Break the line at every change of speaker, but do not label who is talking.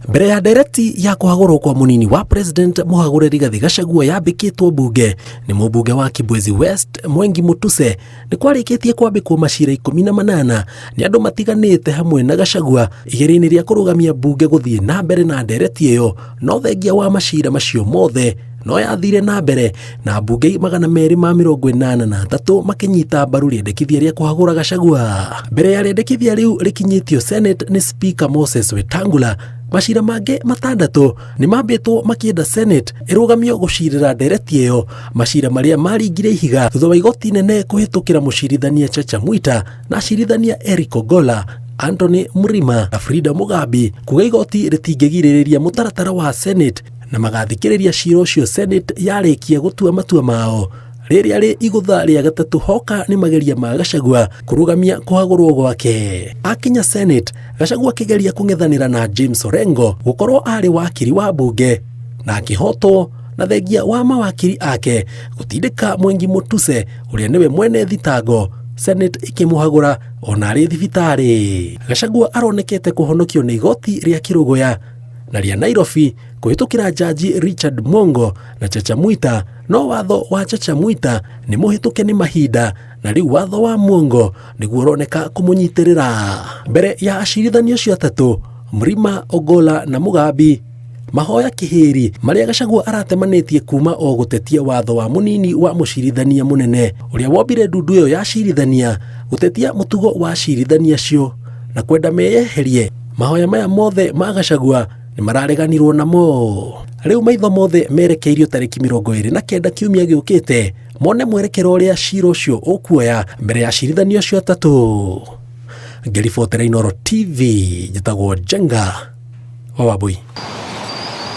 Mbere ya ndereti ya kuhagũrwo kwa munini wa president Mũhagũri Rigathi Gachagua yambĩkĩtwo mbunge nĩ mũmbunge wa Kibwezi West Mwengi Mutuse nĩ kwarĩkĩtie kwambĩkwo macira 18 nĩ andũ matiganĩte hamwe na Gachagua igĩrĩ-inĩ rĩa kũrũgamia mbunge gũthiĩ na mbere na ndereti ĩyo, no thengia wa macira macio mothe no yathire na mbere na mbunge 283 makinyita mbaru rĩendekithia rĩa kũhagũra Gachagua. Mbere ya rĩendekithia rĩu rĩkinyĩtio Senate nĩ Speaker Moses Wetangula, macira mangĩ 6 nĩ mambĩtwo makĩenda Senate ĩrũgamio gũcirĩra ndereti ĩyo, macira marĩa maringire ihiga thutha wa igoti inene kũhĩtũkĩra mũcirithania Chacha Mwita na acirithania Eric Ogolla, Anthony Mrima na Frida Mugambi kuga igoti rĩtingĩgirĩrĩria mũtaratara wa Senate na magathikĩrĩria cira ũcio Senate yarĩkia gũtua matua mao. Rĩrĩa rĩ igũtha rĩa gatatũ hoka nĩ mageria ma Gachagua kũrũgamia kũhagũrwo gwake. Akinya Senate, Gachagua akĩgeria kũng'ethanĩra na James Orengo gũkorwo arĩ wakiri wa mbunge na akĩhotwo na thengia wa mawakiri ake gũtindĩka Mwengi Mutuse ũrĩa nĩwe mwene thitango, Senate ĩkĩmũhagũra ona arĩ thibitarĩ. Gachagua aronekete kũhonokio nĩ igoti rĩa Kĩrũgũya na rĩa Nairobi kũhĩtũkĩra jaji Richard Mongo na Chacha Mwita, no watho wa Chacha Mwita nĩ mũhĩtũke nĩ mahinda na rĩu watho wa Mongo nĩguo ũroneka kũmũnyitĩrĩra. Mbere ya acirithanio acio atatũ, Mrima, Ogolla na Mugambi, mahoya kĩhĩri marĩa Gachagua aratemanĩtie kuma o gũtetia watho wa mũnini wa mũcirithania mũnene ũrĩa wombire ndundu ĩyo ya acirithania, gũtetia mũtugo wa acirithania acio na kwenda meyeherie. Mahoya maya mothe ma Gachagua nĩ marareganirwo namo. Rĩu maitho mothe merekeirio tarĩki 29 kiumia gĩũkĩte mone mwerekero ũrĩa cira ũcio ũkuoya mbere ya acirithanio acio atatũ. Ngĩribotera Inooro TV, njĩtagwo Njenga wa Wambui.